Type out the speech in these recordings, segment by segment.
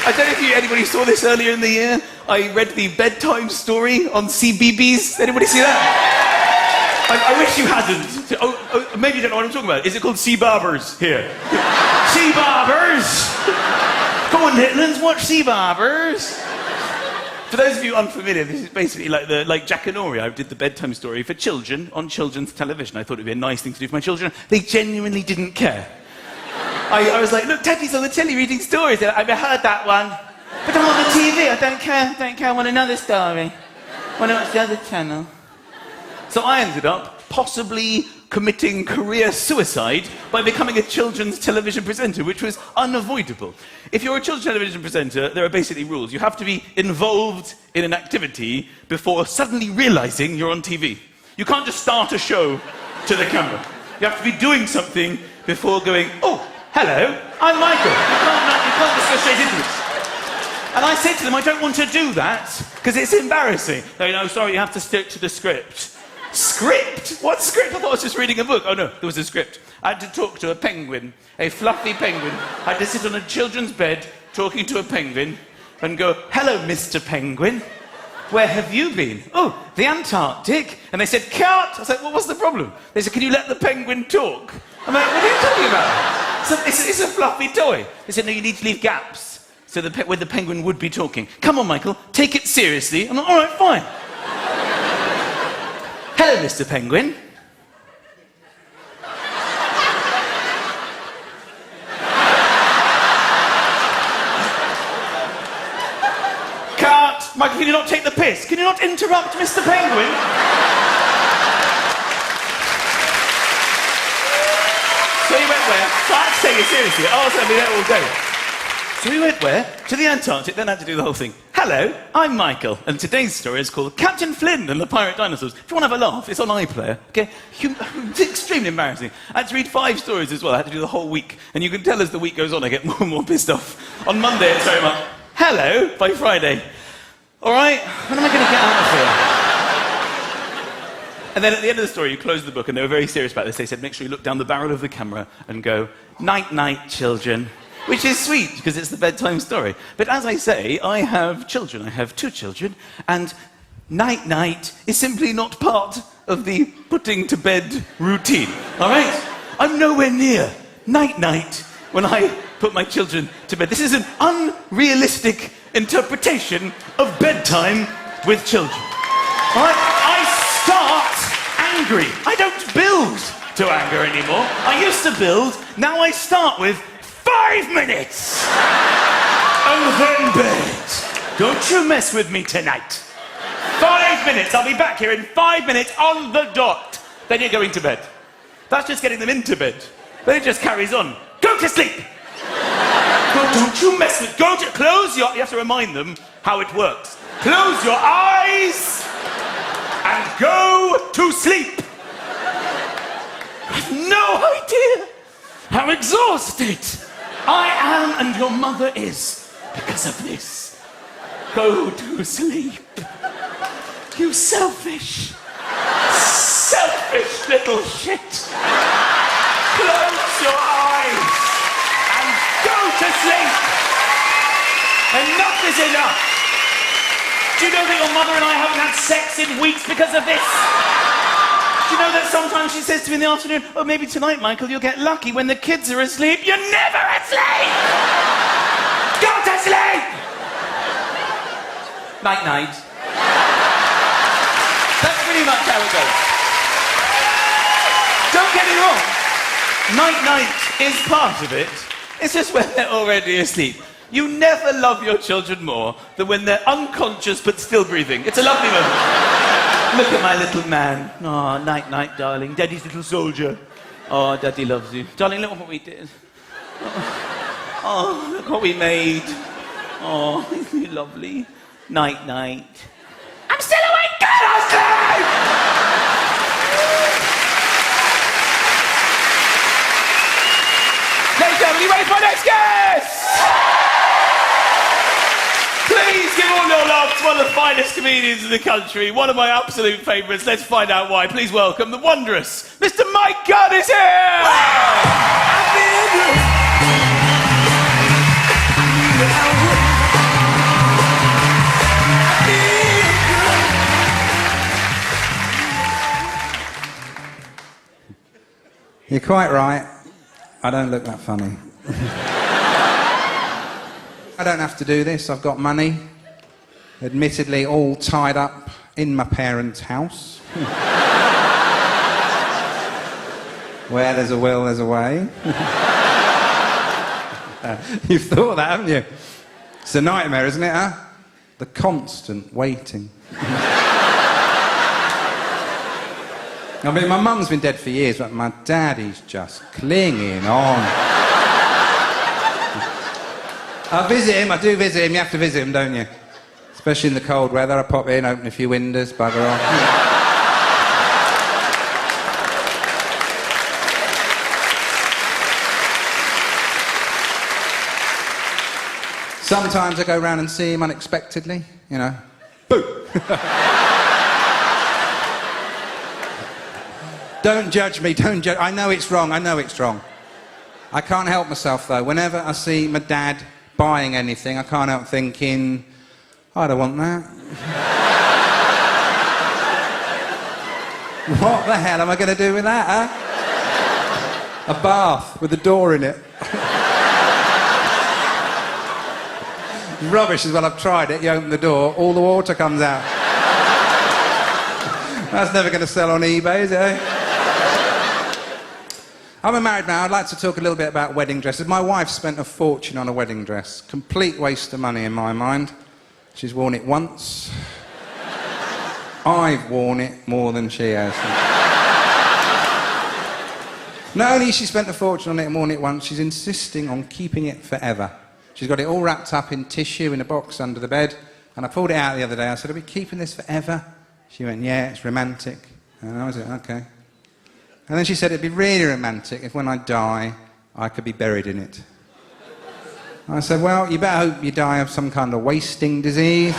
I don't know if anybody saw this earlier in the year. I read the bedtime story on CBeebies. Anybody see that? I wish you hadn't. Oh, maybe you don't know what I'm talking about. Is it called Sea Barbers here? Sea Barbers! Come on, Hitlands, watch Sea Barbers. For those of you unfamiliar, this is basically like Jack and Ori. I did the bedtime story for children on children's television. I thought it would be a nice thing to do for my children. They genuinely didn't care. I was like, look, Daddy's on the telly reading stories. They're like, I've heard that one. But I'm on the TV. I don't care. I want another story. I want to watch the other channel. So I ended up possibly committing career suicide by becoming a children's television presenter, which was unavoidable. If you're a children's television presenter, there are basically rules. You have to be involved in an activity before suddenly realizing you're on TV. You can't just start a show to the camera. You have to be doing something before going, oh, hello, I'm Michael. You can't just go straight into it. And I said to them, I don't want to do that, because it's embarrassing. No, sorry, you have to stick to the script. Script? What script? I thought I was just reading a book. Oh no, there was a script. I had to talk to a penguin, a fluffy penguin. I had to sit on a children's bed talking to a penguin and go, hello, Mr. Penguin. Where have you been? Oh, the Antarctic. And they said, cut! I was like, well, what's the problem? They said, can you let the penguin talk? I'm like, what are you talking about? It's a fluffy toy. They said, no, you need to leave gaps so where the penguin would be talking. Come on, Michael, take it seriously. I'm like, all right, fine. Hello, Mr. Penguin. Cut! Michael, can you not take the piss? Can you not interrupt Mr. Penguin? So he went where? So I had to take it seriously. I was going to be there all day. So we went where? To the Antarctic, then I had to do the whole thing. Hello, I'm Michael, and today's story is called Captain Flynn and the Pirate Dinosaurs. If you want to have a laugh, it's on iPlayer, okay? It's extremely embarrassing. I had to read 5 stories as well. I had to do the whole week. And you can tell as the week goes on, I get more and more pissed off. On Monday, it's very much, hello, by Friday. All right, when am I going to get out of here? And then at the end of the story, you close the book, and they were very serious about this. They said, make sure you look down the barrel of the camera and go, night-night, children. Which is sweet, because it's the bedtime story. But as I say, I have children. I have 2 children, and night-night is simply not part of the putting to bed routine, all right? I'm nowhere near night-night when I put my children to bed. This is an unrealistic interpretation of bedtime with children, all right? I start angry. I don't build to anger anymore. I used to build, now I start with 5 minutes! And then bed. Don't you mess with me tonight. 5 minutes. I'll be back here in 5 minutes on the dot. Then you're going to bed. That's just getting them into bed. Then it just carries on. Go to sleep! Don't you mess with... Close your... You have to remind them how it works. Close your eyes and go to sleep. I have no idea how exhausted I am and your mother is because of this. Go to sleep. You selfish little shit. Close your eyes and go to sleep. Enough is enough. Do you know that your mother and I haven't had sex in weeks because of this? Do you know that sometimes she says to me in the afternoon, oh, maybe tonight, Michael, you'll get lucky when the kids are asleep. You're never asleep! Go to sleep! Night-night. That's pretty much how it goes. Don't get me wrong. Night-night is part of it. It's just when they're already asleep. You never love your children more than when they're unconscious but still breathing. It's a lovely moment. Look at my little man. Oh, night-night, darling. Daddy's little soldier. Oh, Daddy loves you. Darling, look what we did. Oh, look what we made. Oh, isn't he lovely? Night-night. I'm still awake! Go to sleep! Ladies and gentlemen, you ready for our next guest? Please give all your love to one of the finest comedians in the country, one of my absolute favourites. Let's find out why. Please welcome the wondrous Mr. Mike Gunn is here! Wow. You're quite right. I don't look that funny. I don't have to do this. I've got money. Admittedly, all tied up in my parents' house. Where there's a will, there's a way. You've thought that, haven't you? It's a nightmare, isn't it, huh? The constant waiting. I mean, my mum's been dead for years, but my daddy's just clinging on. I visit him, I do visit him. You have to visit him, don't you? Especially in the cold weather. I pop in, open a few windows, bugger off. Sometimes I go round and see him unexpectedly, you know. Boo! Don't judge me, don't judge. I know it's wrong, I know it's wrong. I can't help myself, though. Whenever I see my dad buying anything, I can't help thinking, I don't want that. What the hell am I going to do with that, huh? A bath with a door in it. Rubbish as well, I've tried it. You open the door, all the water comes out. That's never going to sell on eBay, is it, eh? I'm a married man. I'd like to talk a little bit about wedding dresses. My wife spent a fortune on a wedding dress. Complete waste of money in my mind. She's worn it once. I've worn it more than she has. Not only has she spent a fortune on it and worn it once, she's insisting on keeping it forever. She's got it all wrapped up in tissue in a box under the bed, and I pulled it out the other day. I said, are we keeping this forever? She went, yeah, it's romantic. And I was like, okay. And then she said, it'd be really romantic if when I die, I could be buried in it. I said, well, you better hope you die of some kind of wasting disease.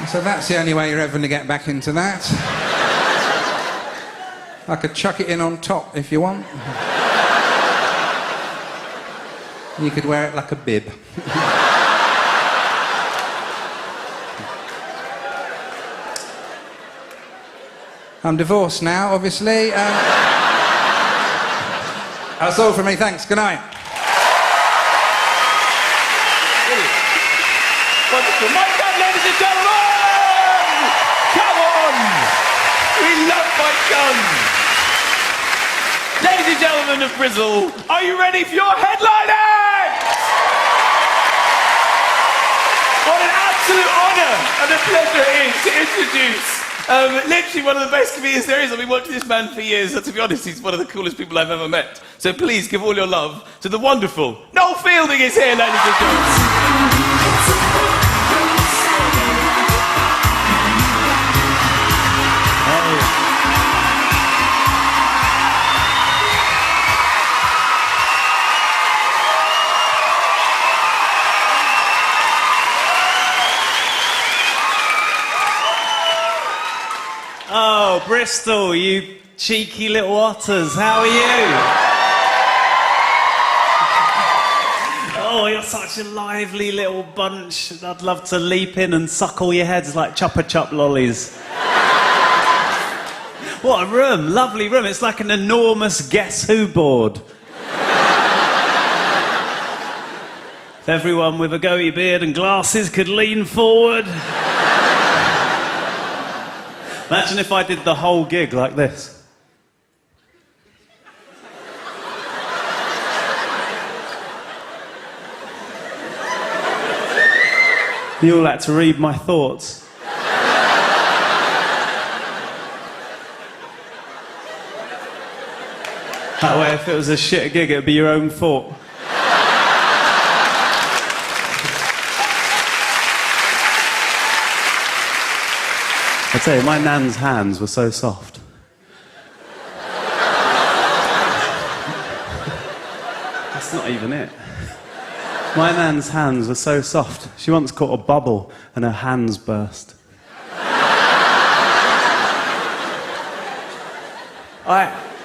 So that's the only way you're ever going to get back into that. I could chuck it in on top if you want. You could wear it like a bib. I'm divorced now, obviously. That's all from me, thanks, good night. Wonderful. Mike Gunn, ladies and gentlemen! Come on! We love Mike Gunn! Ladies and gentlemen of Bristol, are you ready for your headline act? What an absolute honour and a pleasure it is to introduce literally one of the best comedians there is. I've been watching this man for years, and to be honest, he's one of the coolest people I've ever met. So please give all your love to the wonderful Noel Fielding is here, ladies and gentlemen. Oh, Bristol, you cheeky little otters, how are you? Oh, you're such a lively little bunch. I'd love to leap in and suckle your heads like Chupa Chup lollies. What a room, lovely room. It's like an enormous Guess Who board. If everyone with a goatee beard and glasses could lean forward. Imagine if I did the whole gig like this. You all had to read my thoughts. That way, if it was a shit gig, it'd be your own fault. I tell you, my nan's hands were so soft. That's not even it. My nan's hands were so soft. She once caught a bubble and her hands burst.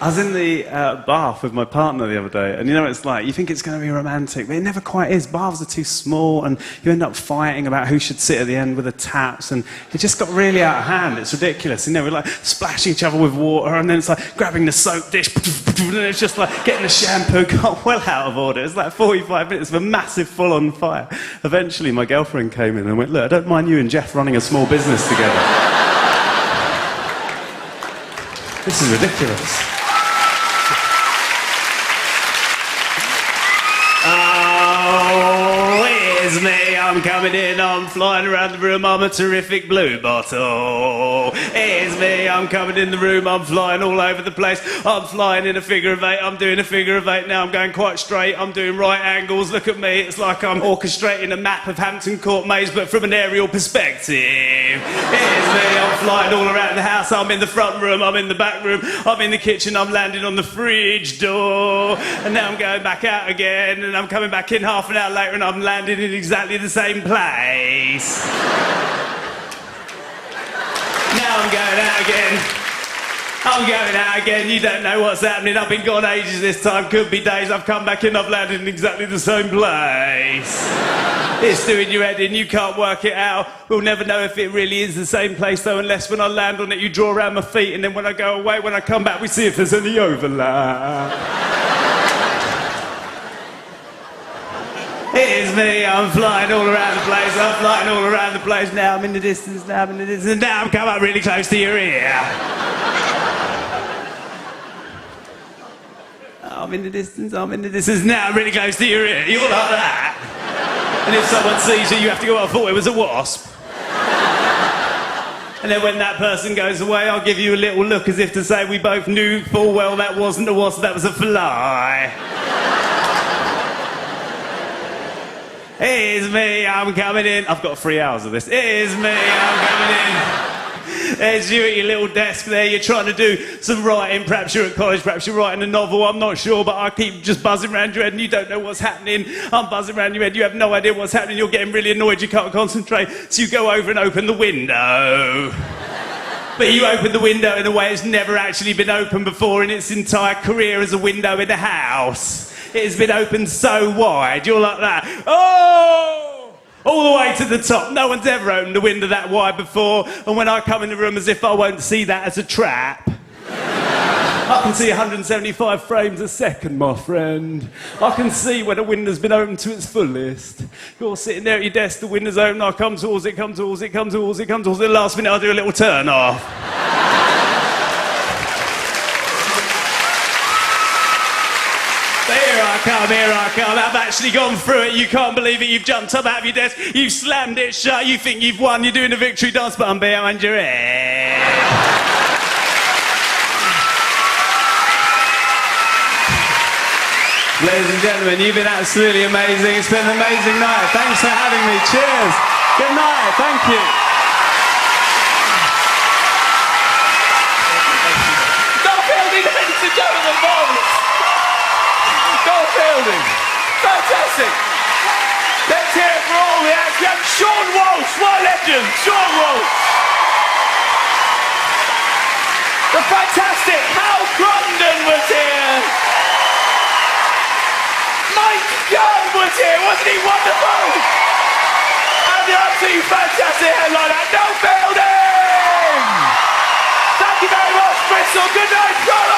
I was in the bath with my partner the other day, and you know what it's like, you think it's going to be romantic, but it never quite is. Baths are too small, and you end up fighting about who should sit at the end with the taps, and it just got really out of hand. It's ridiculous. You know, we're like splashing each other with water, and then it's like grabbing the soap dish, and it's just like getting the shampoo got well out of order. It's like 45 minutes of a massive full-on fight. Eventually, my girlfriend came in and went, look, I don't mind you and Jeff running a small business together. This is ridiculous. Oh, here's me, I'm coming in, I'm flying around the room, I'm a terrific blue bottle. Here's me, I'm coming in the room, I'm flying all over the place, I'm flying in a figure of eight, I'm doing a figure of eight now, I'm going quite straight, I'm doing right angles, look at me, it's like I'm orchestrating a map of Hampton Court Maze, but from an aerial perspective. Here's me, I'm flying all around the house, I'm in the front room, I'm in the back room, I'm in the kitchen, I'm landing on the fridge door, and now I'm going back out again, and I'm coming back in half an hour later, and I'm landing in exactly the same place. Now I'm going out again. I'm going out again, you don't know what's happening. I've been gone ages this time, could be days. I've come back in, I've landed in exactly the same place. It's doing your head in, you can't work it out. We'll never know if it really is the same place though, unless when I land on it you draw around my feet, and then when I go away, when I come back, we see if there's any overlap. Here's me, I'm flying all around the place, I'm flying all around the place. Now I'm in the distance, now I'm in the distance, now I'm coming up really close to your ear. I'm in the distance, I'm in the distance, now I'm really close to your ear. You're like that. And if someone sees you, you have to go, I thought it was a wasp. And then when that person goes away, I'll give you a little look as if to say we both knew full well that wasn't a wasp, that was a fly. Here's me, I'm coming in. I've got 3 hours of this. Here's me, I'm coming in. There's you at your little desk there. You're trying to do some writing. Perhaps you're at college, perhaps you're writing a novel. I'm not sure, but I keep just buzzing around your head and you don't know what's happening. I'm buzzing around your head. You have no idea what's happening. You're getting really annoyed. You can't concentrate. So you go over and open the window. But you open the window in a way it's never actually been opened before in its entire career as a window in a house. It has been opened so wide, you're like that. Oh! All the way to the top. No one's ever opened a window that wide before. And when I come in the room as if I won't see that as a trap. I can see 175 frames a second, my friend. I can see when a window's been opened to its fullest. You're sitting there at your desk, the window's open, I come towards it, come towards it, come towards it, come towards it. The last minute I do a little turn off. Here I come, I've actually gone through it, you can't believe it, you've jumped up out of your desk, you've slammed it shut, you think you've won, you're doing a victory dance, but I'm behind your head. Ladies and gentlemen, you've been absolutely amazing, it's been an amazing night, thanks for having me, cheers, good night, thank you. Don't feel me, ladies and gentlemen, marvellous. Building. Fantastic. Let's hear it for all the acts. We have Sean Walsh, what a legend. Sean Walsh. The fantastic Hal Crondon was here. Mike Young was here. Wasn't he wonderful? And the absolutely fantastic headliner, No Building. Thank you very much, Bristol. Good night, brother.